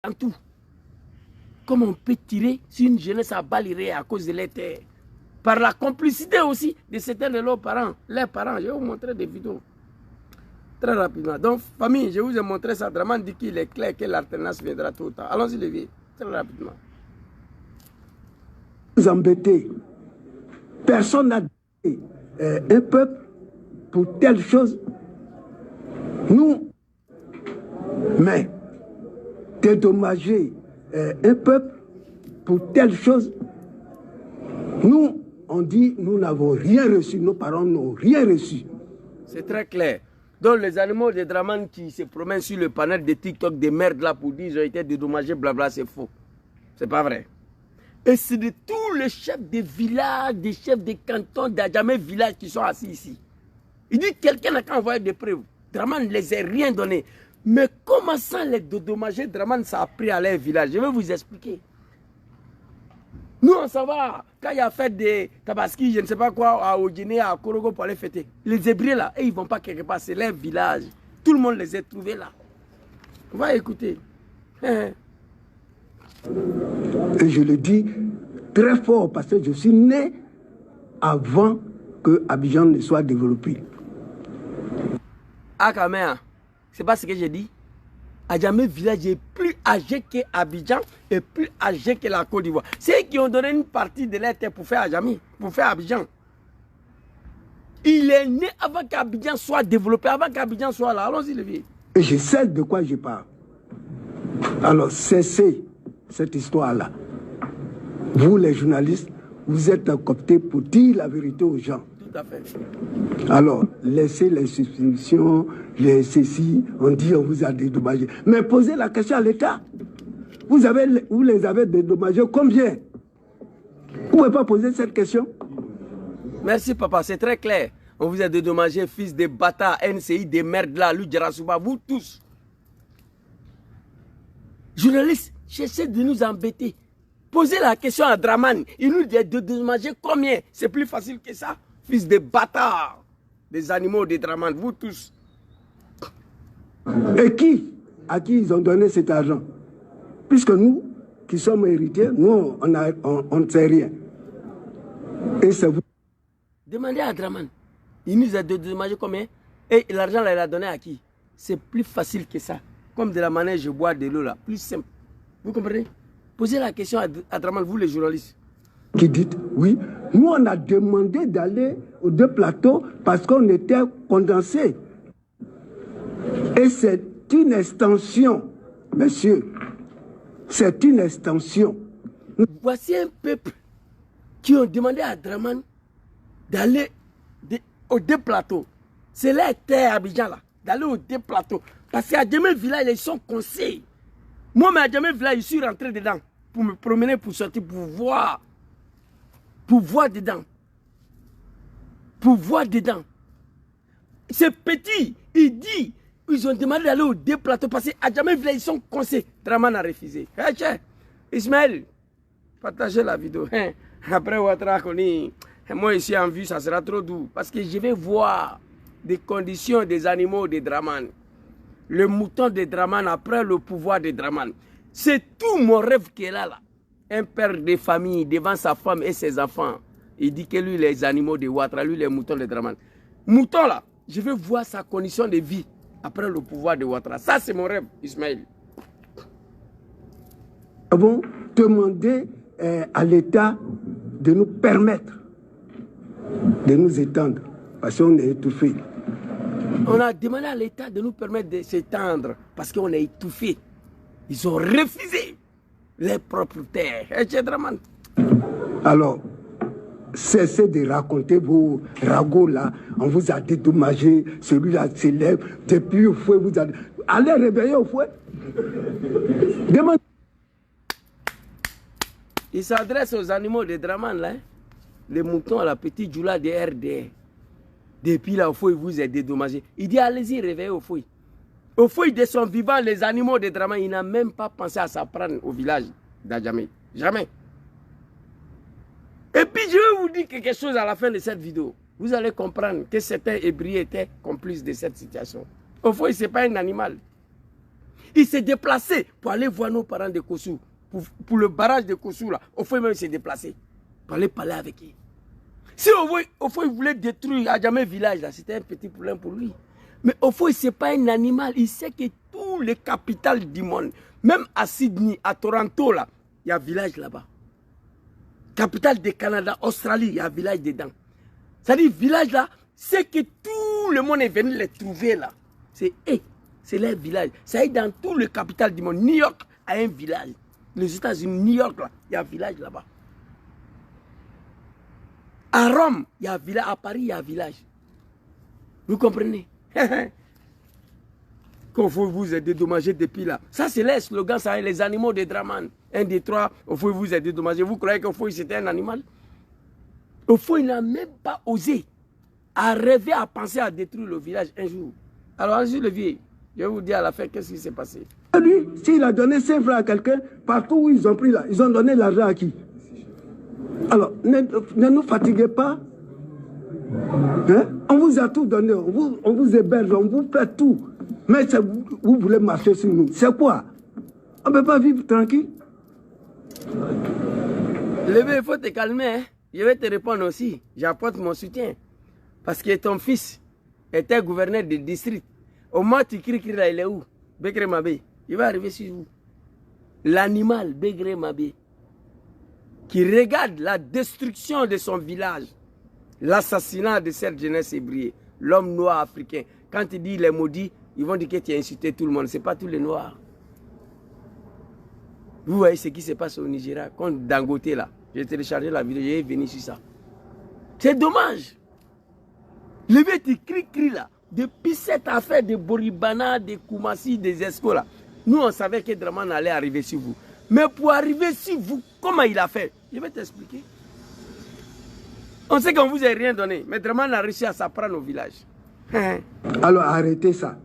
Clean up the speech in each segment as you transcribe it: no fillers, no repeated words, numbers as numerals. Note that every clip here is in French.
en tout. Comment on peut tirer sur une jeunesse à balles réelles à cause de les terres? Par la complicité aussi de certains de leurs parents. Les parents, je vais vous montrer des vidéos. Très rapidement. Donc, famille, je vous ai montré ça. Draman dit qu'il est clair que l'alternance viendra tout le temps. Allons-y, les vieux. Très rapidement. Vous embêtez. Personne n'a dit un peuple pour telle chose. Nous, mais dédommager un peuple pour telle chose, nous, on dit, nous n'avons rien reçu, nos parents n'ont rien reçu. C'est très clair. Donc les animaux de Draman qui se promènent sur le panel de TikTok des merdes là pour dire qu'ils ont été dédommagés, blabla, c'est faux. C'est pas vrai. Et c'est de tous les chefs de village, des chefs de canton, d'Adjamé village qui sont assis ici. Il dit que quelqu'un n'a qu'à envoyer des preuves. Draman ne les a rien donné. Mais comment ça les dédommager, Draman, ça a pris à leur village? Je vais vous expliquer. Nous, on s'en va. Quand il y a fait des tabaski, je ne sais pas quoi, à Odjine, à Korogo pour aller fêter. Les Hébreux là, ils ne vont pas quelque part, c'est leur village. Tout le monde les a trouvés là. On va écouter. Et je le dis très fort parce que je suis né avant que Abidjan ne soit développé. Ah, quand même, c'est pas ce que j'ai dit. Adjamé village est plus âgé qu'Abidjan et plus âgé que la Côte d'Ivoire. C'est eux qui ont donné une partie de leur terre pour faire Adjamé, pour faire Abidjan. Il est né avant qu'Abidjan soit développé, avant qu'Abidjan soit là. Allons-y, le vieux. Et je sais de quoi je parle. Alors, cessez cette histoire-là. Vous, les journalistes, vous êtes cooptés pour dire la vérité aux gens. Tout à fait. Alors, laissez les suspicions, les ceci, on dit on vous a dédommagé. Mais posez la question à l'État. Vous les avez dédommagés combien? Vous ne pouvez pas poser cette question? Merci papa, c'est très clair. On vous a dédommagé, fils de bâtard, NCI, des merdes là, Ludjarasuba, vous tous. Journalistes, cherchez de nous embêter. Posez la question à Draman. Il nous dit de dédommager combien? C'est plus facile que ça. Fils de bâtard, des animaux de Draman, vous tous. Et qui? À qui ils ont donné cet argent? Puisque nous, qui sommes héritiers, nous, on ne sait rien. Et c'est vous. Demandez à Draman. Il nous a dédommagé combien? Et l'argent là, il a donné à qui? C'est plus facile que ça. Comme de la manière je bois de l'eau là. Plus simple. Vous comprenez? Posez la question à Draman, vous les journalistes. Qui dites, oui, nous on a demandé d'aller aux deux plateaux parce qu'on était condensés. Et c'est une extension, monsieur. C'est une extension. Voici un peuple qui ont demandé à Draman d'aller aux deux plateaux. C'est là terre à Abidjan là, d'aller aux deux plateaux. Parce qu'à Djamé village, ils sont conseillés. Moi, mais à Djamé village, je suis rentré dedans pour me promener, pour sortir, pour voir. Pour voir dedans. Pour voir dedans. C'est petit. Il dit, ils ont demandé d'aller aux deux plateaux parce qu'à Djamé village, ils sont conseillés. Draman a refusé. Hey, Ismaël, partagez la vidéo. Après Ouattara, moi ici en vue, ça sera trop doux. Parce que je vais voir des conditions des animaux de Draman. Le mouton de Draman après le pouvoir de Draman. C'est tout mon rêve qu'il a là. Un père de famille devant sa femme et ses enfants. Il dit que lui, les animaux de Ouattara, lui, les moutons de Draman. Mouton là, je vais voir sa condition de vie après le pouvoir de Ouattara. Ça, c'est mon rêve, Ismaël. Nous avons demandé à l'État de nous permettre de nous étendre parce qu'on est étouffé. On a demandé à l'État de nous permettre de s'étendre parce qu'on est étouffé. Ils ont refusé les propres terres. Alors, cessez de raconter vos ragots là. On vous a dédommagé, celui-là s'élève. Depuis au fouet, vous allez. Allez réveiller au fouet. Demandez. Il s'adresse aux animaux de Draman là. Les moutons à la petite Djoula de RDR. Depuis là, au fouet, vous êtes dédommagé. Il dit allez-y, réveillez au fouet. Au fouet de son vivant, les animaux de Draman, il n'a même pas pensé à s'apprendre au village d'Adjamé. Jamais. Et puis je vais vous dire quelque chose à la fin de cette vidéo. Vous allez comprendre que certains Hébreux étaient complices de cette situation. Au fouet, ce n'est pas un animal. Il s'est déplacé pour aller voir nos parents de Kossou. Pour le barrage de Kossou, là. Au fond, même, il s'est déplacé pour aller parler avec eux. Si au fond, il voulait détruire Adjamé village, là, c'était un petit problème pour lui. Mais au fond, ce n'est pas un animal. Il sait que tous les capitales du monde, même à Sydney, à Toronto, là, il y a un village là-bas. Capitale du Canada, Australie, il y a un village dedans. C'est-à-dire, village là, c'est que tout le monde est venu les trouver là. C'est eux, c'est leur village. Ça y est dans tout le capital du monde. New York a un village. Les États-Unis, New York, là, il y a un village là-bas. À Rome, il y a un village. À Paris, il y a un village. Vous comprenez? Qu'il faut vous dédommager depuis là. Ça, c'est les slogans, ça, les animaux de Draman. 1, 2, 3, il faut vous dédommager. Vous croyez qu'au fond, c'était un animal? Au fond, il n'a même pas osé à rêver, à penser à détruire le village un jour. Alors, allez-y, le vieux, je vais vous dire à la fin qu'est-ce qui s'est passé. Lui, s'il a donné 5 francs à quelqu'un, partout où ils ont pris là, ils ont donné l'argent à qui? Alors, ne nous fatiguez pas. Hein? On vous a tout donné, on vous héberge, on vous fait tout. Mais vous voulez marcher sur nous. C'est quoi? On ne peut pas vivre tranquille. Levé, il faut te calmer. Hein? Je vais te répondre aussi. J'apporte mon soutien. Parce que ton fils était gouverneur de district. Au moins, tu cries là, il est où? Begré Mabé. Il va arriver sur vous. L'animal, Begré Mabé, qui regarde la destruction de son village, l'assassinat de cette jeunesse ébriée, l'homme noir africain. Quand il dit les maudits, ils vont dire que tu as insulté tout le monde. Ce n'est pas tous les noirs. Vous voyez ce qui se passe au Nigeria, contre Dangote là. J'ai téléchargé la vidéo, j'ai venu sur ça. C'est dommage. Le vieux qui crie là, depuis cette affaire de Boribana, de Koumassi, des Esco là, nous on savait que Draman allait arriver sur vous. Mais pour arriver sur vous, comment il a fait? Je vais t'expliquer. On sait qu'on ne vous a rien donné, mais Draman a réussi à s'apprendre au village. Alors arrêtez ça.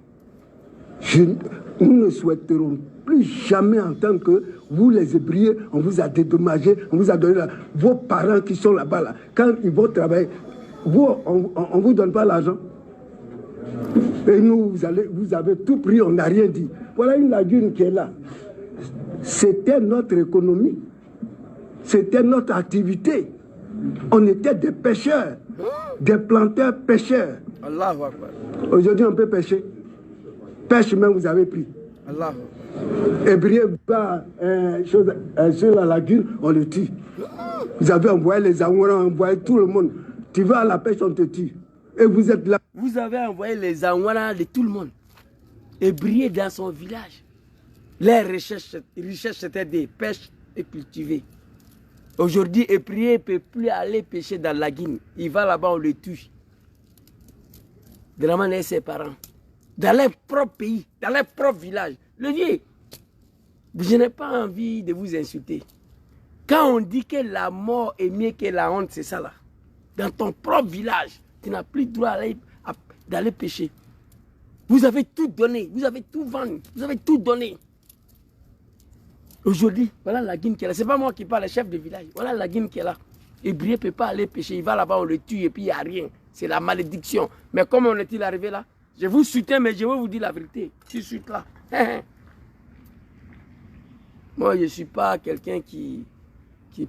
Nous ne souhaiterons plus jamais entendre que vous les Hébrieux, on vous a dédommagé, on vous a donné vos parents qui sont là-bas, là, quand ils vont travailler, vous, on ne vous donne pas l'argent. Et nous, vous avez tout pris, on n'a rien dit. Voilà une lagune qui est là. C'était notre économie. C'était notre activité. On était des pêcheurs, des planteurs pêcheurs. Allahu Akbar. Aujourd'hui, on peut pêcher. Pêche même, vous avez pris. Allah. Hébreu, sur la lagune, on le tue. Vous avez envoyé les Anouara, envoyé tout le monde. Tu vas à la pêche, on te tue. Et vous êtes là. Vous avez envoyé les Anouara de tout le monde. Hébreu dans son village. Les richesses c'était des pêches et cultivées. Aujourd'hui, Hébreu ne peut plus aller pêcher dans la lagune. Il va là-bas, on le tue. Draman et ses parents. Dans leur propre pays, dans leur propre village. Le vieux, je n'ai pas envie de vous insulter. Quand on dit que la mort est mieux que la honte, c'est ça là. Dans ton propre village, tu n'as plus le droit d'aller pêcher. Vous avez tout donné, vous avez tout vendu, vous avez tout donné. Aujourd'hui, voilà la guine qui est là. Ce n'est pas moi qui parle, le chef de village. Voilà la guine qui est là. Hébreu ne peut pas aller pêcher, il va là-bas, on le tue et puis il n'y a rien. C'est la malédiction. Mais comment en est-il arrivé là? Je vous soutiens, mais je vais vous dire la vérité. Je suis là. Moi, je ne suis pas quelqu'un qui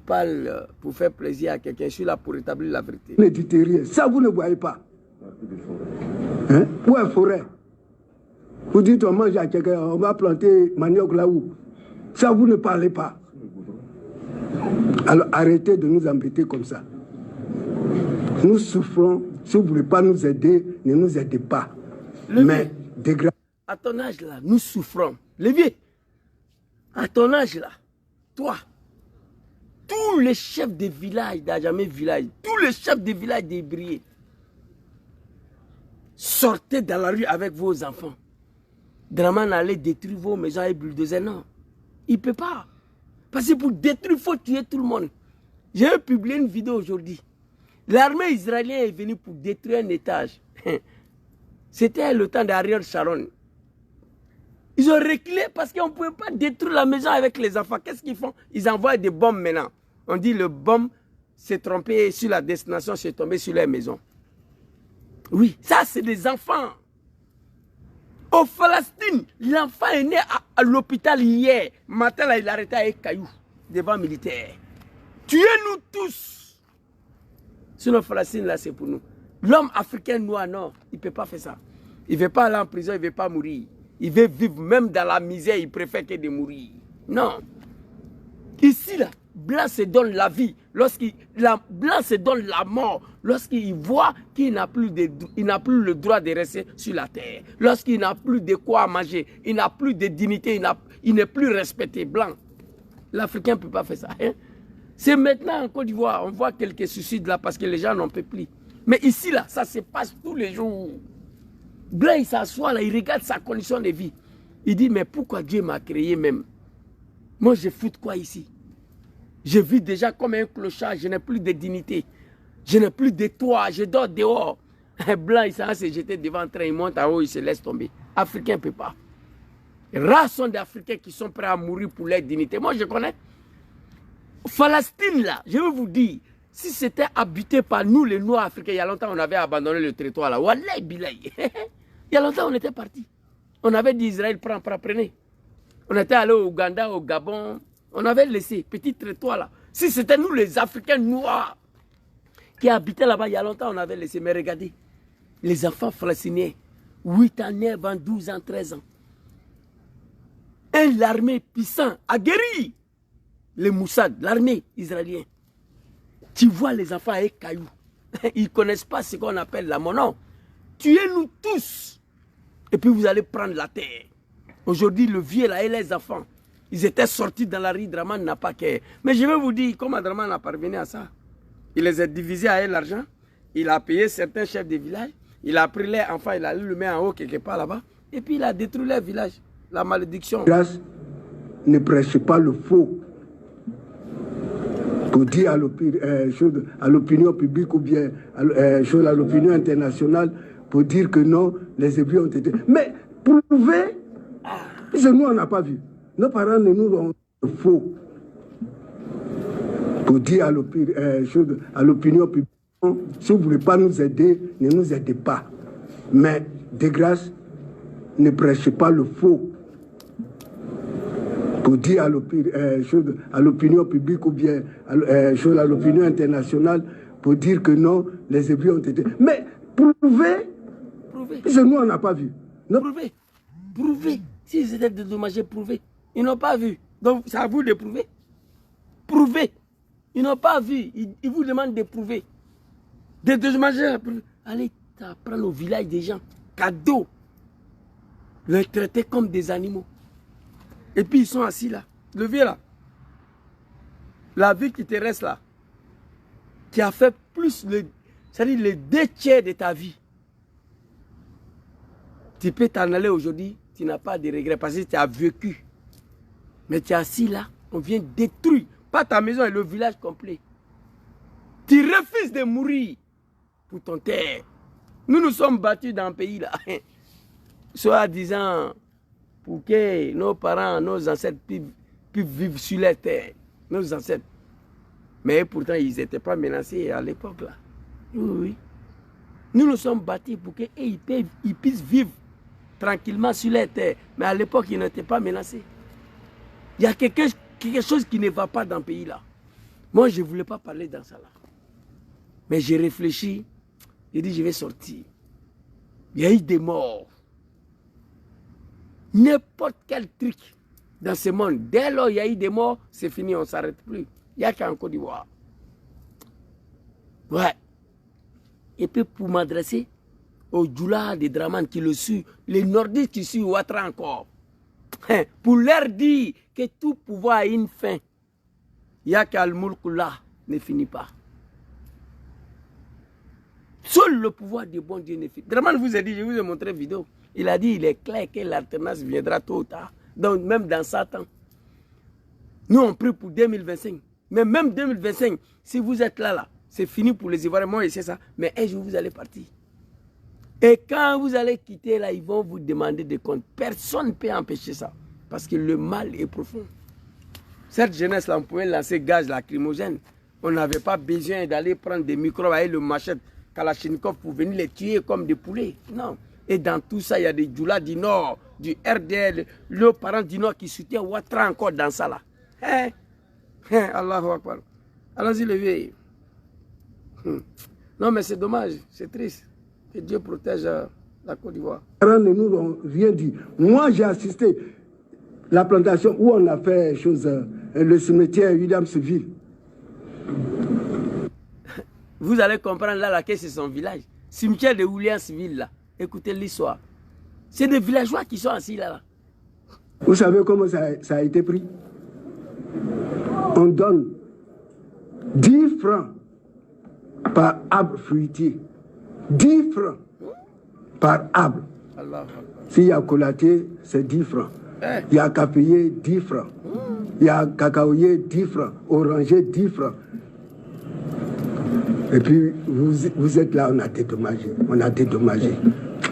parle pour faire plaisir à quelqu'un. Je suis là pour établir la vérité. Ne dites rien. Ça, vous ne voyez pas. Hein? Où est la forêt? Vous dites, on mange à quelqu'un, on va planter manioc là-haut. Ça, vous ne parlez pas. Alors, arrêtez de nous embêter comme ça. Nous souffrons. Si vous ne voulez pas nous aider, ne nous aidez pas. Mais à ton âge là, nous souffrons. Les vieux, à ton âge là, toi, tous les chefs de village d'Adjamé village, tous les chefs de village d'Hébreu, sortez dans la rue avec vos enfants. Draman allait détruire vos maisons et bulldozer. Non, il ne peut pas. Parce que pour détruire, il faut tuer tout le monde. J'ai publié une vidéo aujourd'hui. L'armée israélienne est venue pour détruire un étage. C'était le temps d'Ariel Sharon. Ils ont reculé parce qu'on ne pouvait pas détruire la maison avec les enfants. Qu'est-ce qu'ils font? Ils envoient des bombes maintenant. On dit le bombe s'est trompé sur la destination, s'est tombé sur leur maison. Oui, ça c'est des enfants. Au Palestine, l'enfant est né à l'hôpital hier. Matin, là, il a arrêté avec caillou devant militaire. Tuez-nous tous. Sinon, Palestine, là, c'est pour nous. L'homme africain noir, non, il ne peut pas faire ça. Il ne veut pas aller en prison, il ne veut pas mourir. Il veut vivre même dans la misère, il préfère que de mourir. Non. Ici, là, blanc se donne la vie. Blanc se donne la mort lorsqu'il voit qu'il n'a plus, le droit de rester sur la terre. Lorsqu'il n'a plus de quoi manger, il n'a plus de dignité, il n'est plus respecté. Blanc. L'Africain ne peut pas faire ça. Hein? C'est maintenant en Côte d'Ivoire, on voit quelques suicides là parce que les gens n'en peuvent plus. Mais ici, là, ça se passe tous les jours. Blanc, il s'assoit là, il regarde sa condition de vie. Il dit, mais pourquoi Dieu m'a créé même? Moi, je fous de quoi ici? Je vis déjà comme un clochard, je n'ai plus de dignité. Je n'ai plus de toit, je dors dehors. Un blanc, il s'en se jeter devant un train, il monte en haut, il se laisse tomber. Africain ne peut pas. Rares sont des Africains qui sont prêts à mourir pour leur dignité. Moi, je connais. Palestine, là, je veux vous dire, si c'était habité par nous, les Noirs africains, il y a longtemps, on avait abandonné le territoire là. Wallahi, bilahi. Il y a longtemps, on était parti. On avait dit Israël, prenez. On était allé au Ouganda, au Gabon. On avait laissé petit territoire là. Si c'était nous, les Africains noirs, qui habitaient là-bas, il y a longtemps, on avait laissé. Mais regardez, les enfants palestiniens, 8 ans, 9 ans, 12 ans, 13 ans. L'armée puissante, aguerrie. Les Moussad, l'armée israélienne. Tu vois les enfants avec cailloux. Ils ne connaissent pas ce qu'on appelle la monnaie. Tuez-nous tous. Et puis vous allez prendre la terre. Aujourd'hui, le vieux là et les enfants, ils étaient sortis dans la rue, Draman n'a pas qu'à. Mais je vais vous dire comment Draman a parvenu à ça. Il les a divisés avec l'argent. Il a payé certains chefs de village. Il a pris les enfants, il a le mis en haut quelque part là-bas. Et puis il a détruit leur village. La malédiction. Grâce, ne prêchez pas le faux. Pour dire à l'opinion publique ou bien à l'opinion internationale, pour dire que non, les Hébreux ont été... Mais prouver, parce que nous, on n'a pas vu. Nos parents ne nous ont faux. Pour dire à l'opinion publique, si vous ne voulez pas nous aider, ne nous aidez pas. Mais, de grâce, ne prêchez pas le faux. Pour dire à l'opinion publique ou bien à l'opinion internationale, pour dire que non, les Hébreux ont été... Mais prouver, parce que nous, on n'a pas vu. Prouver. S'ils étaient dédommagés, prouver. Ils n'ont pas vu. Donc, c'est à vous de prouver. Prouver. Ils n'ont pas vu. Ils vous demandent de prouver. Dédommager. Allez prendre au village des gens. Cadeau. Les traiter comme des animaux. Et puis ils sont assis là. Le vieux là. La vie qui te reste là. Qui a fait plus, c'est-à-dire les 2 tiers de ta vie. Tu peux t'en aller aujourd'hui, tu n'as pas de regrets parce que tu as vécu. Mais tu es assis là, on vient détruire, pas ta maison et le village complet. Tu refuses de mourir pour ton terre. Nous nous sommes battus dans un pays là. Soit disant pour que nos parents, nos ancêtres puissent vivre sur la terre. Nos ancêtres. Mais pourtant, ils n'étaient pas menacés à l'époque là. Oui. Nous nous sommes battus pour qu'ils puissent vivre tranquillement sur la terre. Mais à l'époque, ils n'étaient pas menacés. Il y a quelque chose qui ne va pas dans le pays là. Moi, je ne voulais pas parler dans ça là. Mais j'ai réfléchi. J'ai dit, je vais sortir. Il y a eu des morts. N'importe quel truc dans ce monde. Dès lors il y a eu des morts, c'est fini, on ne s'arrête plus. Il n'y a qu'en Côte d'Ivoire. Ouais. Et puis pour m'adresser aux Djoula de Draman qui le suivent, les Nordiques qui suivent Ouattara encore, pour leur dire que tout pouvoir a une fin. Il n'y a qu'Al-Mulk là ne finit pas. Seul le pouvoir du bon Dieu ne finit pas. Draman vous a dit, je vous ai montré une vidéo. Il a dit, il est clair que l'alternance viendra tôt ou tard. Donc même dans 100 ans. Nous on prie pour 2025. Mais même 2025, si vous êtes là, c'est fini pour les Ivoiriens. Moi, c'est ça. Mais un jour, vous allez partir. Et quand vous allez quitter là, ils vont vous demander des comptes. Personne ne peut empêcher ça. Parce que le mal est profond. Cette jeunesse-là, on pouvait lancer gaz lacrymogène. On n'avait pas besoin d'aller prendre des microbes avec le machette Kalachnikov pour venir les tuer comme des poulets. Non. Et dans tout ça, il y a des Djoula du Nord, du RDL, le parent du Nord qui soutient Ouattara encore dans ça là. Allahu Akbar. Allons-y, levez. Non, mais c'est dommage, c'est triste. Que Dieu protège la Côte d'Ivoire. Ne nous ont rien dit. Moi, j'ai assisté la plantation où on a fait le cimetière Williamsville. Vous allez comprendre là que c'est son village. Cimetière de Williamsville, là. Écoutez l'histoire. C'est des villageois qui sont assis là. Vous savez comment ça a été pris? On donne 10 francs par arbre fruitier. 10 francs par arbre. S'il y a collaté, c'est 10 francs. Il y a caféier, 10 francs. Il y a cacaoyer, 10 francs. Oranger, 10 francs. Et puis, vous êtes là, on a dédommagé. On a dédommagé.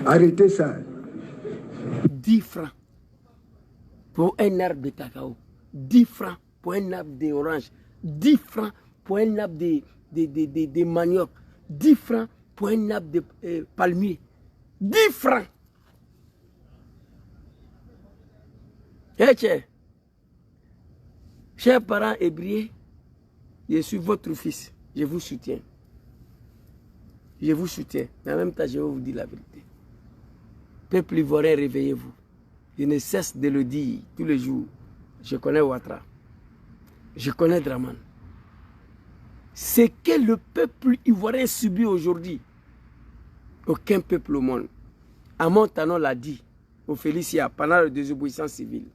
Arrêtez ça. 10 francs pour un arbre de cacao. 10 francs pour un arbre d'orange. 10 francs pour un arbre de manioc. 10 francs pour un arbre de palmier. 10 francs. Chers parents hébrieux, je suis votre fils. Je vous soutiens. Je vous soutiens. Mais en même temps, je vais vous dire la vérité. Peuple ivoirien, réveillez-vous. Je ne cesse de le dire tous les jours. Je connais Ouattara. Je connais Dramane. Ce que le peuple ivoirien subit aujourd'hui, aucun peuple au monde. Amon Tanon l'a dit au Félicia pendant la désobéissance civile.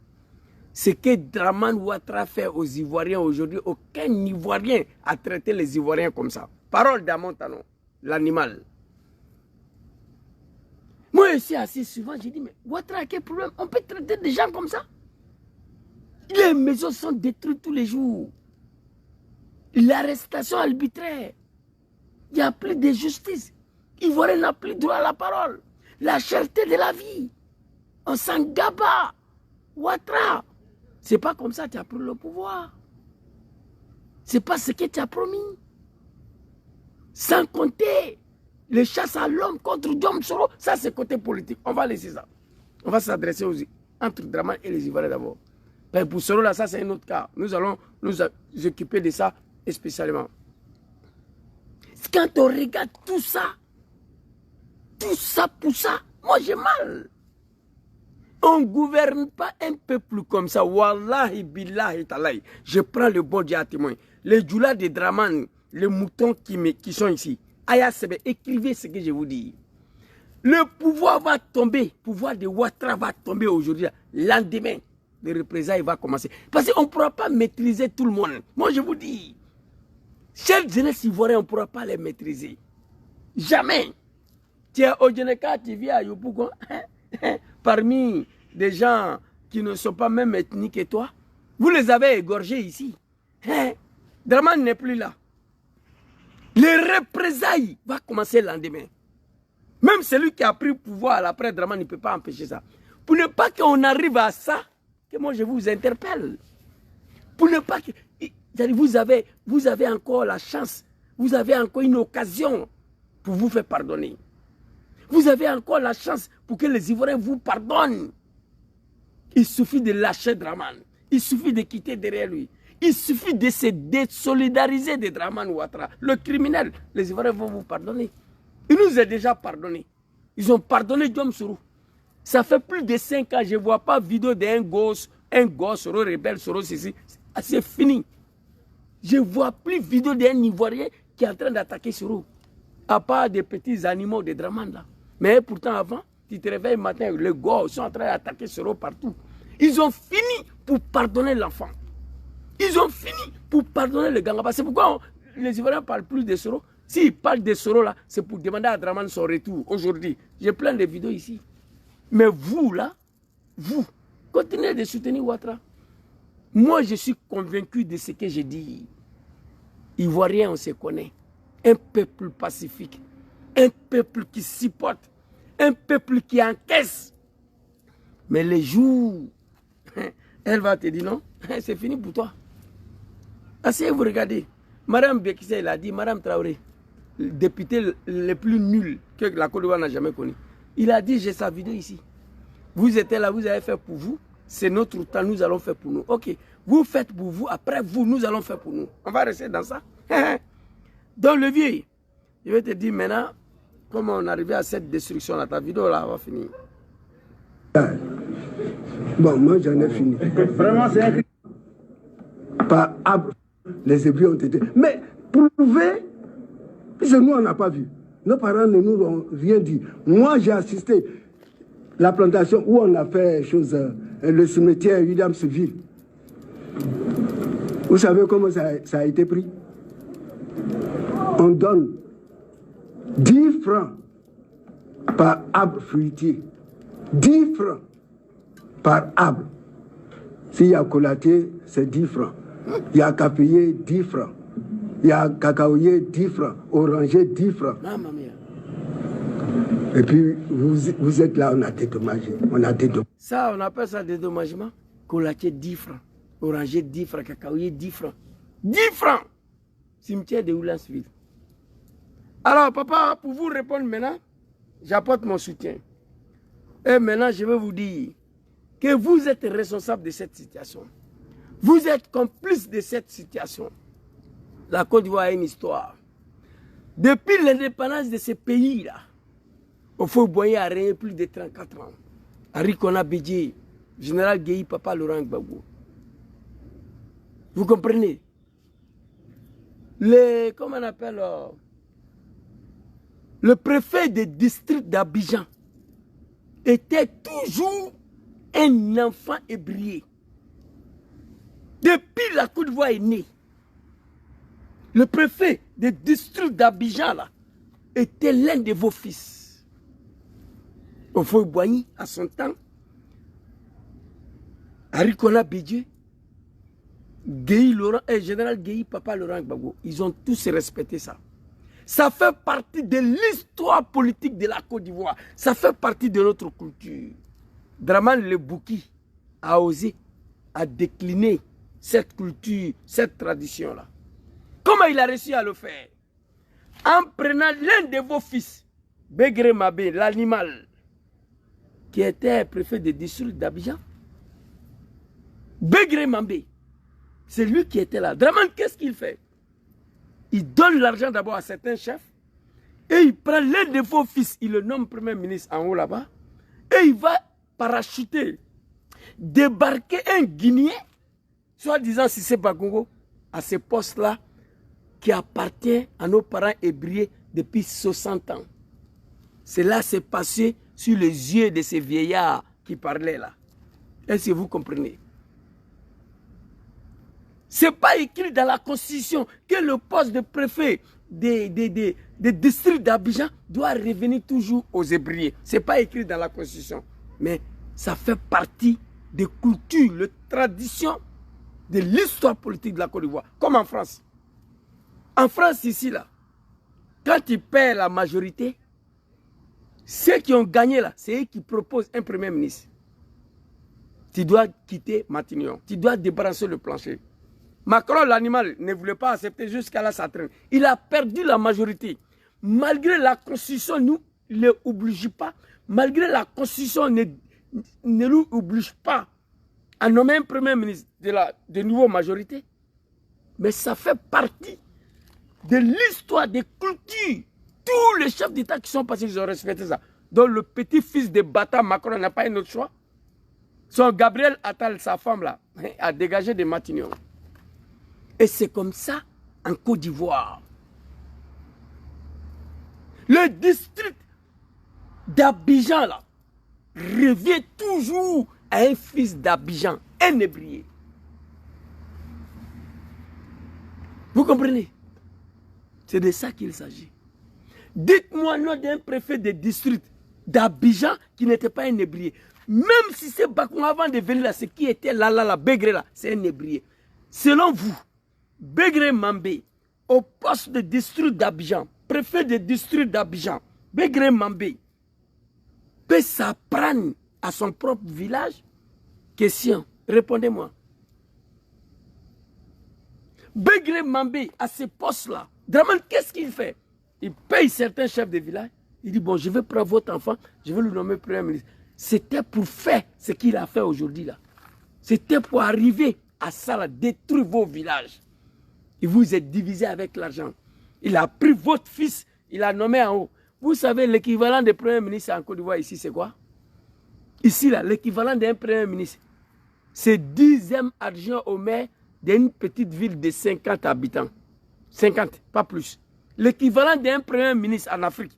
Ce que Dramane Ouattara fait aux Ivoiriens aujourd'hui, aucun Ivoirien a traité les Ivoiriens comme ça. Parole d'Amon Tanon, l'animal. Moi, je suis assez souvent, j'ai dit, mais Ouattara, quel problème? On peut traiter des gens comme ça? Les maisons sont détruites tous les jours. L'arrestation arbitraire. Il n'y a plus de justice. Ivoirien n'a plus droit à la parole. La cherté de la vie. On s'en gaba. Ouattara. C'est pas comme ça que tu as pris le pouvoir. C'est pas ce que tu as promis. Sans compter les chasses à l'homme contre Diom Soro, ça c'est côté politique. On va laisser ça. On va s'adresser entre Dramane et les Ivoiriens d'abord. Pour Soro là, ça c'est un autre cas. Nous allons nous occuper de ça spécialement. Quand on regarde tout ça pour ça, moi j'ai mal. On ne gouverne pas un peuple comme ça. Wallahi, billahi, talahi. Je prends le bon Dieu à témoin. Les Djoula de Dramane, les moutons qui sont ici. Aya Sebe, écrivez ce que je vous dis. Le pouvoir va tomber. Le pouvoir de Ouattara va tomber aujourd'hui. Lendemain, les représailles vont commencer. Parce qu'on ne pourra pas maîtriser tout le monde. Moi, je vous dis, chers jeunesse ivoiriens, on ne pourra pas les maîtriser. Jamais. Tu es au Djeneka, tu vis à Yopougon, parmi des gens qui ne sont pas même ethniques que toi. Vous les avez égorgés ici. Dramane n'est plus là. Les représailles vont commencer le lendemain. Même celui qui a pris le pouvoir après Dramane ne peut pas empêcher ça. Pour ne pas qu'on arrive à ça, que moi je vous interpelle. Pour ne pas que... Vous avez encore la chance, vous avez encore une occasion pour vous faire pardonner. Vous avez encore la chance pour que les Ivoiriens vous pardonnent. Il suffit de lâcher Dramane. Il suffit de quitter derrière lui. Il suffit de se désolidariser de Dramane Ouattara. Le criminel, les Ivoiriens vont vous pardonner. Ils nous ont déjà pardonné. Ils ont pardonné Diom Soro. Ça fait plus de 5 ans, je ne vois pas vidéo d'un gosse Soro rebelle, Soro ceci. C'est fini. Je ne vois plus vidéo d'un Ivoirien qui est en train d'attaquer Soro. À part des petits animaux de Dramane là. Mais pourtant avant, tu te réveilles le matin, les gosses sont en train d'attaquer Soro partout. Ils ont fini pour pardonner l'enfant. Ils ont fini pour pardonner le Gangaba. C'est pourquoi les Ivoiriens ne parlent plus de Soro. S'ils parlent de Soro là, c'est pour demander à Dramane son retour aujourd'hui. J'ai plein de vidéos ici. Mais vous là, vous, continuez de soutenir Ouattara. Moi je suis convaincu de ce que j'ai dit. Ivoiriens, on se connaît. Un peuple pacifique. Un peuple qui supporte. Un peuple qui encaisse. Mais les jours, elle va te dire non, c'est fini pour toi. Assez vous regardez. Madame Bekisse, elle a dit, Madame Traoré, le député le plus nul que la Côte d'Ivoire n'a jamais connu. Il a dit, j'ai sa vidéo ici. Vous étiez là, vous avez fait pour vous. C'est notre temps, nous allons faire pour nous. Ok, vous faites pour vous, après vous, nous allons faire pour nous. On va rester dans ça. Donc le vieux, je vais te dire maintenant, comment on est arrivé à cette destruction-là. Ta vidéo là va finir. Bon, moi j'en ai fini. Vraiment, c'est par Ab, les Hébreux ont été. Mais prouver, puisque nous on n'a pas vu. Nos parents ne nous ont rien dit. Moi j'ai assisté la plantation où on a fait le cimetière Williamsville. Vous savez comment ça a été pris? On donne 10 francs par arbre fruitier. 10 francs par arbre. S'il y a colaté, c'est 10 francs. Il y a caféier, 10 francs. Il y a cacaoyer, 10 francs. Oranger, 10 francs. Maman mia. Et puis, vous êtes là, on a dédommagé. Ça, on appelle ça dédommagement. Colaté, 10 francs. Oranger, 10 francs. Cacaoyer, 10 francs. 10 francs! Cimetière de Williamsville. Alors, papa, pour vous répondre maintenant, j'apporte mon soutien. Et maintenant, je vais vous dire que vous êtes responsable de cette situation. Vous êtes complice de cette situation. La Côte d'Ivoire a une histoire. Depuis l'indépendance de ce pays-là, au Fort-Boyer a régné plus de 34 ans. Henri Konan Bédié, général Guéhi, papa Laurent Gbagbo. Vous comprenez? Comment on appelle le préfet du district d'Abidjan était toujours un enfant ébrié. Depuis la Côte d'Ivoire est née, le préfet du district d'Abidjan était l'un de vos fils. Au Fort-Boigny, à son temps, Henri Konan Bédié, général Guéhi, papa Laurent Gbagbo, ils ont tous respecté ça. Ça fait partie de l'histoire politique de la Côte d'Ivoire. Ça fait partie de notre culture. Dramane Lebouki a osé, a décliné cette culture, cette tradition-là. Comment il a réussi à le faire? En prenant l'un de vos fils, Begré Mabé, l'animal, qui était préfet de district d'Abidjan. Begré Mabé, c'est lui qui était là. Dramane, qu'est-ce qu'il fait? Il donne l'argent d'abord à certains chefs et il prend l'un de vos fils, il le nomme premier ministre en haut là-bas et il va parachuter, débarquer un Guinéen, soi-disant Cissé Bagongo, à ce poste-là qui appartient à nos parents ébriés depuis 60 ans. Cela s'est passé sur les yeux de ces vieillards qui parlaient là. Est-ce que vous comprenez? Ce n'est pas écrit dans la Constitution que le poste de préfet des districts d'Abidjan doit revenir toujours aux Hébriers. Ce n'est pas écrit dans la Constitution. Mais ça fait partie des cultures, de traditions, de l'histoire politique de la Côte d'Ivoire. Comme en France. En France, ici, là, quand ils perdent la majorité, ceux qui ont gagné là, c'est eux qui proposent un premier ministre. Tu dois quitter Matignon. Tu dois débarrasser le plancher. Macron, l'animal, ne voulait pas accepter jusqu'à là, ça traîne. Il a perdu la majorité. Malgré la Constitution, nous ne l'oblige pas. Malgré la Constitution, ne nous oblige pas à nommer un premier ministre de nouveau majorité. Mais ça fait partie de l'histoire des cultures. Tous les chefs d'État qui sont passés, ils ont respecté ça. Donc le petit-fils de Bata Macron n'a pas un autre choix. Son Gabriel Attal, sa femme là, a dégagé de Matignon. Et c'est comme ça en Côte d'Ivoire. Le district d'Abidjan là revient toujours à un fils d'Abidjan, un ébrié. Vous comprenez? C'est de ça qu'il s'agit. Dites-moi le nom d'un préfet de district d'Abidjan qui n'était pas un ébrié. Même si c'est Bakoun avant de venir là, ce qui était là, Begré là, c'est un ébrié. Selon vous, Begré Mambé, au poste de district d'Abidjan, préfet de district d'Abidjan, Begré Mambé, peut s'apprendre à son propre village? Question, répondez-moi. Begré Mambé, à ce poste-là, Dramane, qu'est-ce qu'il fait? Il paye certains chefs de village, Il dit, bon, je vais prendre votre enfant, je vais le nommer Premier ministre. C'était pour faire ce qu'il a fait aujourd'hui là. C'était pour arriver à ça, là, détruire vos villages. Et vous êtes divisé avec l'argent. Il a pris votre fils, il a nommé en haut. Vous savez, l'équivalent de Premier ministre en Côte d'Ivoire ici, c'est quoi? Ici, là, l'équivalent d'un Premier ministre, c'est 10e adjoint au maire d'une petite ville de 50 habitants. 50, pas plus. L'équivalent d'un Premier ministre en Afrique,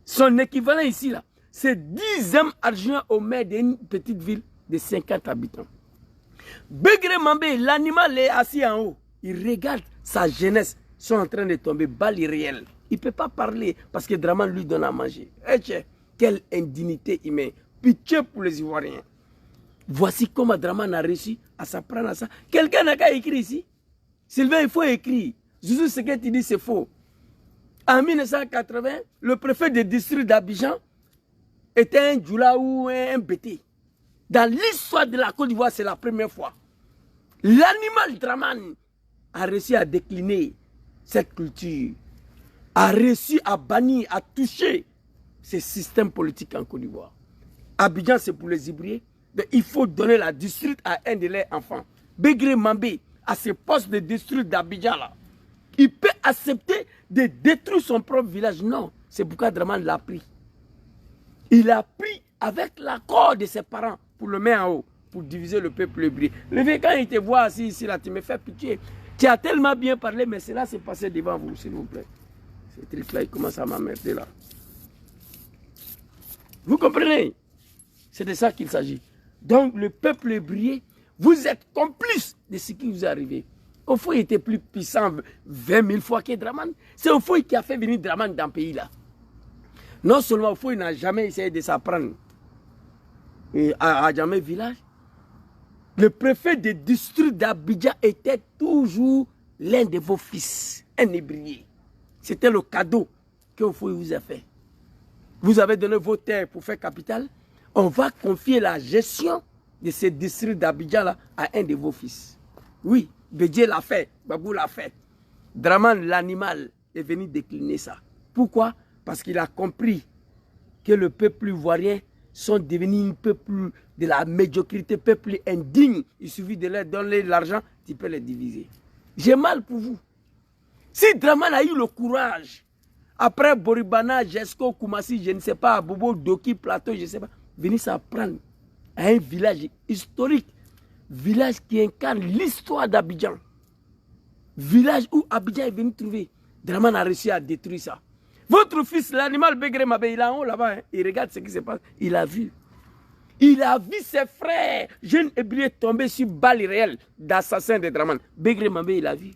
son équivalent ici, là, c'est 10e adjoint au maire d'une petite ville de 50 habitants. Begré Mambé, l'animal est assis en haut. Il regarde sa jeunesse, sont en train de tomber, balle réelle. Il ne peut pas parler parce que Draman lui donne à manger. Eh, quelle indignité humaine. Pitié pour les Ivoiriens. Voici comment Draman a réussi à s'apprendre à ça. Quelqu'un n'a qu'à écrire ici. Sylvain, il faut écrire. Zouzou, ce que tu dis, c'est faux. En 1980, le préfet du district d'Abidjan était un Djoula ou un Bété. Dans l'histoire de la Côte d'Ivoire, c'est la première fois. L'animal Draman a réussi à décliner cette culture, a réussi à bannir, à toucher ce système politique en Côte d'Ivoire. Abidjan, c'est pour les Ivoiriens. Il faut donner la district à un de leurs enfants. Begré Mambé, à ce poste de district d'Abidjan là, il peut accepter de détruire son propre village. Non, c'est pourquoi Draman l'a pris. Il a pris avec l'accord de ses parents pour le mettre en haut, pour diviser le peuple hébreu. Le vieux, quand il te voit assis ici, là, tu me fais pitié. Tu as tellement bien parlé, mais cela s'est passé devant vous, s'il vous plaît. Ce truc-là, il commence à m'emmerder là. Vous comprenez? C'est de ça qu'il s'agit. Donc, le peuple hébreu, vous êtes complice de ce qui vous est arrivé. Ofoy était plus puissant 20 000 fois que Draman. C'est Ofoy qui a fait venir Draman dans le pays là. Non seulement Ofoy n'a jamais essayé de s'apprendre à jamais village. Le préfet du district d'Abidjan était toujours l'un de vos fils, un hébreu. C'était le cadeau que Ofoy vous a fait. Vous avez donné vos terres pour faire capitale. On va confier la gestion de ce district d'Abidjan là à un de vos fils. Oui, Bédié l'a fait, Babou l'a fait. Draman, l'animal, est venu décliner ça. Pourquoi? Parce qu'il a compris que le peuple ivoirien sont devenus un peuple de la médiocrité, peuple indigne. Il suffit de leur donner l'argent, tu peux les diviser. J'ai mal pour vous. Si Draman a eu le courage, après Boribana, Jesco, Koumassi, je ne sais pas, Bobo, Doki, Plateau, je ne sais pas, venir s'apprendre à un village historique, village qui incarne l'histoire d'Abidjan. Village où Abidjan est venu trouver. Draman a réussi à détruire ça. Votre fils, l'animal Begré Mabé, il est en haut là-bas. Hein. Il regarde ce qui se passe. Il a vu. Il a vu ses frères, jeunes hébreux, tomber sur balle réelle d'assassin de Draman. Begré Mabé, il a vu.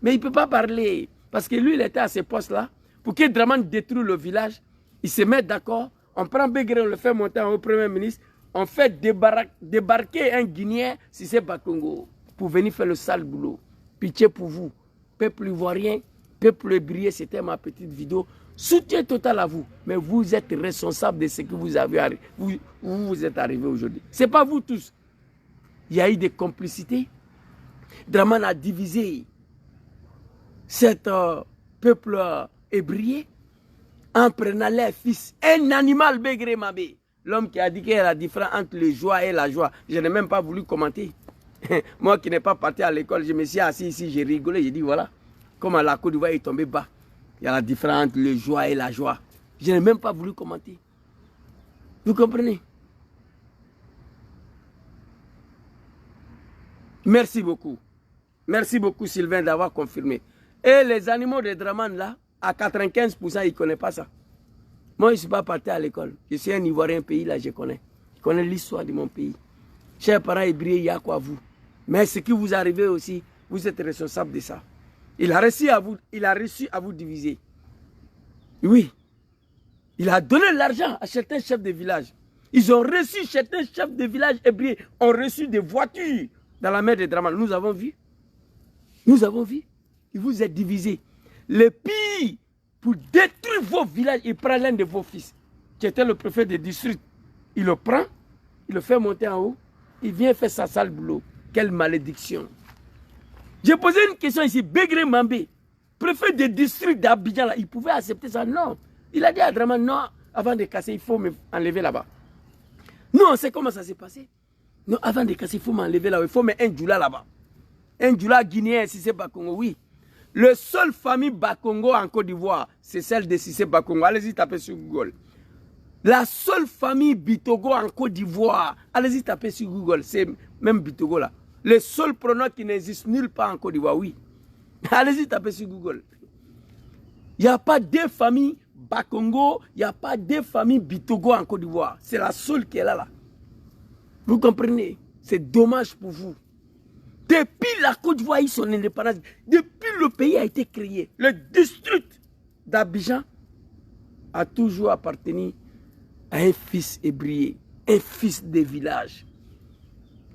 Mais il ne peut pas parler. Parce que lui, il était à ce poste-là. Pour que Draman détruise le village, il se met d'accord. On prend Begré, on le fait monter en haut Premier ministre. On fait débarquer un Guinéen, si c'est Bakongo, pour venir faire le sale boulot. Pitié pour vous, peuple ivoirien, peuple hébreu, c'était ma petite vidéo. Soutien total à vous, mais vous êtes responsable de ce que vous avez vous êtes arrivé aujourd'hui. Ce n'est pas vous tous. Il y a eu des complicités. Draman a divisé cet peuple hébreu en prenant les fils. Un animal Begré Mabé. L'homme qui a dit qu'il y a la différence entre le joie et la joie. Je n'ai même pas voulu commenter. Moi qui n'ai pas parti à l'école, je me suis assis ici, j'ai rigolé, j'ai dit voilà, comment la Côte d'Ivoire est tombée bas. Il y a la différence entre le joie et la joie. Je n'ai même pas voulu commenter. Vous comprenez? Merci beaucoup. Merci beaucoup Sylvain d'avoir confirmé. Et les animaux de Draman là, à 95%, ils ne connaissent pas ça. Moi, je ne suis pas parti à l'école. Je suis un Ivoirien pays, là, je connais. Je connais l'histoire de mon pays. Chers parents hébreux, il y a quoi vous? Mais ce qui vous arrive aussi, vous êtes responsable de ça. Il a réussi à vous diviser. Oui. Il a donné l'argent à certains chefs de village. Ils ont reçu, certains chefs de village hébreux ont reçu des voitures dans la mer de Draman. Nous avons vu. Nous avons vu. Il vous est divisé. Le pire, pour détruire vos villages, il prend l'un de vos fils, qui était le préfet de district. Il le prend, il le fait monter en haut, il vient faire sa sale boulot. Quelle malédiction. J'ai posé une question ici, Begré Mambé, préfet de district d'Abidjan, il pouvait accepter ça? Non. Il a dit à Draman, non, avant de casser, il faut m'enlever là-bas. Nous, on sait comment ça s'est passé. Non, avant de casser, il faut m'enlever là-bas. Il faut mettre un djoula là-bas. Un djoula guinéen, Cissé Bakongo, oui. Le seul famille Bakongo en Côte d'Ivoire, c'est celle de Cissé Bakongo. Allez-y, tapez sur Google. La seule famille Bitogo en Côte d'Ivoire, allez-y, tapez sur Google, c'est même Bitogo là. Le seul pronom qui n'existe nulle part en Côte d'Ivoire, oui. Allez-y, tapez sur Google. Il n'y a pas deux familles Bakongo, il n'y a pas deux familles Bitogo en Côte d'Ivoire. C'est la seule qui est là. Vous comprenez? C'est dommage pour vous. Depuis la Côte d'Ivoire, son indépendance, depuis le pays a été créé, le district d'Abidjan a toujours appartenu à un fils ébrié, un fils de village.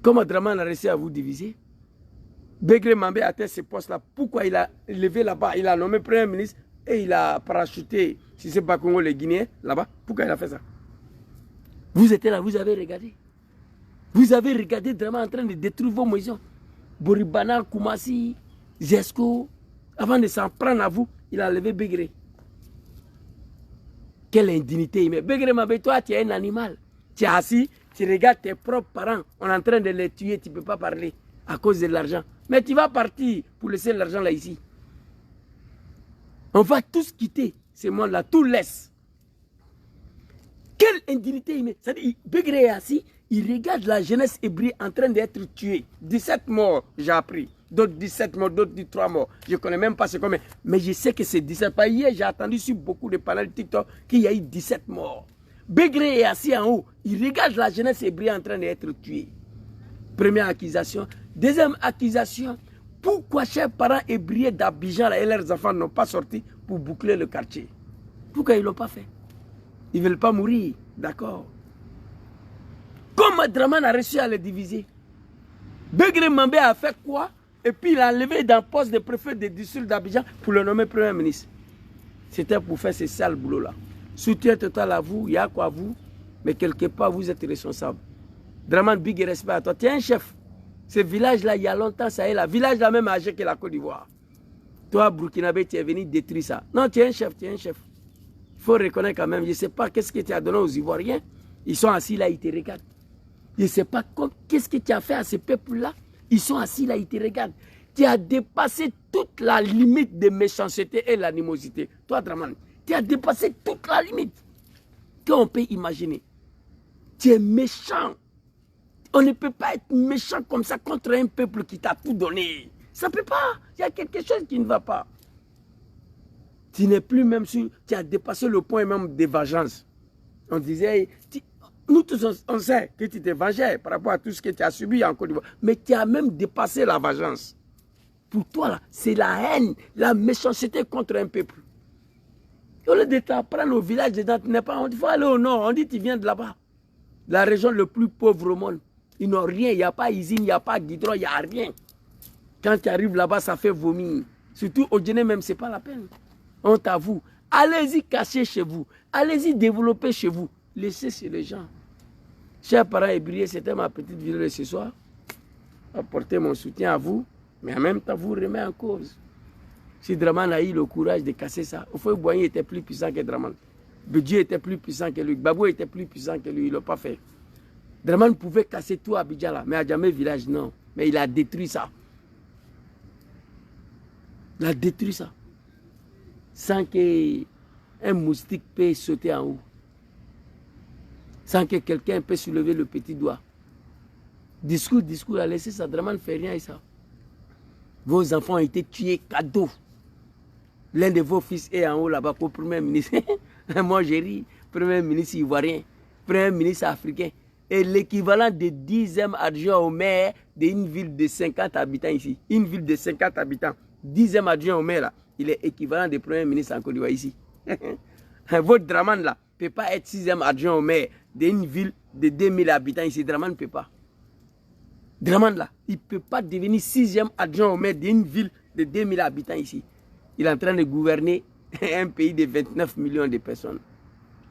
Comment Draman a réussi à vous diviser? Begré Mambé atteint ce poste-là. Pourquoi il a levé là-bas? Il a nommé Premier ministre et il a parachuté, si c'est pas Congo, les Guinéens, là-bas. Pourquoi il a fait ça? Vous étiez là, vous avez regardé. Vous avez regardé Draman en train de détruire vos maisons. Boribana, Koumassi, Zesco. Avant de s'en prendre à vous, il a levé Begré. Quelle indignité humaine. Begré Mambé, toi, tu es un animal. Tu es assis, tu regardes tes propres parents. On est en train de les tuer, tu ne peux pas parler à cause de l'argent. Mais tu vas partir pour laisser l'argent là ici. On va tous quitter ce monde-là, tout laisse. Quelle indignité humaine. C'est-à-dire, Begré est assis, il regarde la jeunesse hébreu en train d'être tuée. 17 morts, j'ai appris. D'autres 17 morts, d'autres 3 morts. Je ne connais même pas ce combien. Mais je sais que c'est 17. Pas hier, j'ai entendu sur beaucoup de panels TikTok qu'il y a eu 17 morts. Begré est assis en haut. Il regarde la jeunesse hébreu en train d'être tuée. Première accusation. Deuxième accusation. Pourquoi chers parents hébreux d'Abidjan et leurs enfants n'ont pas sorti pour boucler le quartier? Pourquoi ils ne l'ont pas fait? Ils ne veulent pas mourir. D'accord. Comment Draman a réussi à les diviser? Begré Mambé a fait quoi? Et puis il a enlevé dans le poste de préfet de district d'Abidjan pour le nommer Premier ministre. C'était pour faire ce sale boulot-là. Soutien total à vous, il y a quoi à vous, mais quelque part vous êtes responsable. Draman, big respect à toi. Tu es un chef. Ce village-là, il y a longtemps, ça est là. Village là même âgé que la Côte d'Ivoire. Toi, Burkinabé, tu es venu détruire ça. Non, tu es un chef, tu es un chef. Il faut reconnaître quand même. Je ne sais pas qu'est-ce que tu as donné aux Ivoiriens. Ils sont assis là, ils te regardent. Je ne sais pas qu'est-ce que tu as fait à ce peuple-là. Ils sont assis là, ils te regardent. Tu as dépassé toute la limite de méchanceté et l'animosité. Toi, Draman, tu as dépassé toute la limite qu'on peut imaginer. Tu es méchant. On ne peut pas être méchant comme ça contre un peuple qui t'a tout donné. Ça ne peut pas. Il y a quelque chose qui ne va pas. Tu n'es plus même sûr. Tu as dépassé le point même de vengeance. On disait, nous tous on sait que tu t'es vengé par rapport à tout ce que tu as subi en Côte d'Ivoire. Mais tu as même dépassé la vengeance. Pour toi, là, c'est la haine, la méchanceté contre un peuple. Au lieu de t'apprendre au village dedans, tu n'es pas. On dit, il faut aller au nord. On dit, tu viens de là-bas. La région le plus pauvre au monde. Ils n'ont rien. Il n'y a pas usine, il n'y a pas d'hydro, il n'y a rien. Quand tu arrives là-bas, ça fait vomir. Surtout au dîner même, ce n'est pas la peine. On t'avoue. Allez-y cacher chez vous. Allez-y développer chez vous. Laissez chez les gens. Chers parents hébreux, c'était ma petite vidéo de ce soir. Apporter mon soutien à vous. Mais en même temps, vous remet en cause. Si Draman a eu le courage de casser ça, au fond, Boigny était plus puissant que Draman. Bédieu était plus puissant que lui. Babou était plus puissant que lui. Il ne l'a pas fait. Draman pouvait casser tout Abidjan là. Mais à Djamé village, non. Mais il a détruit ça. Il a détruit ça. Sans qu'un moustique puisse sauter en haut. Sans que quelqu'un puisse soulever le petit doigt. Discours, a laissé ça. Draman ne fait rien et ça. Vos enfants ont été tués cadeau. L'un de vos fils est en haut là-bas pour Premier ministre. Moi, j'ai ri. Premier ministre ivoirien. Premier ministre africain. Et l'équivalent de 10e adjoint au maire d'une ville de 50 habitants ici. Une ville de 50 habitants. 10e adjoint au maire là. Il est équivalent de Premier ministre en Côte d'Ivoire ici. Votre Draman là ne peut pas être 6e adjoint au maire d'une ville de 2000 habitants ici. Draman ne peut pas. Draman là, il ne peut pas devenir 6e adjoint au maire d'une ville de 2000 habitants ici. Il est en train de gouverner un pays de 29 millions de personnes.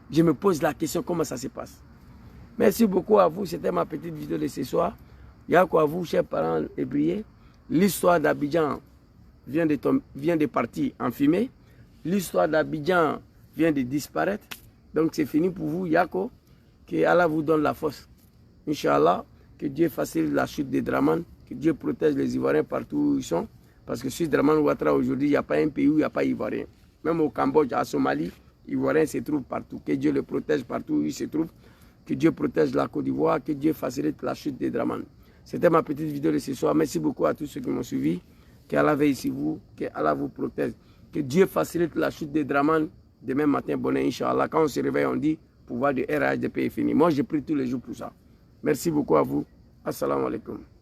Je me pose la question, comment ça se passe? Merci beaucoup à vous, c'était ma petite vidéo de ce soir. Il y a quoi à vous, chers parents hébreux? L'histoire d'Abidjan vient de partir en fumée. L'histoire d'Abidjan vient de disparaître. Donc c'est fini pour vous, Yako. Que Allah vous donne la force. Inch'Allah, que Dieu facilite la chute des Dramane, que Dieu protège les Ivoiriens partout où ils sont. Parce que sur Dramane Ouattara, aujourd'hui, il n'y a pas un pays où il n'y a pas Ivoirien. Même au Cambodge, à Somalie, Ivoiriens se trouvent partout. Que Dieu le protège partout où il se trouve. Que Dieu protège la Côte d'Ivoire, que Dieu facilite la chute des Dramane. C'était ma petite vidéo de ce soir. Merci beaucoup à tous ceux qui m'ont suivi. Que Allah veille sur vous, que Allah vous protège. Que Dieu facilite la chute des Dramane. Demain matin, bonnet, Inch'Allah. Quand on se réveille, on dit pouvoir de RHDP est fini. Moi, je prie tous les jours pour ça. Merci beaucoup à vous. Assalamu alaikum.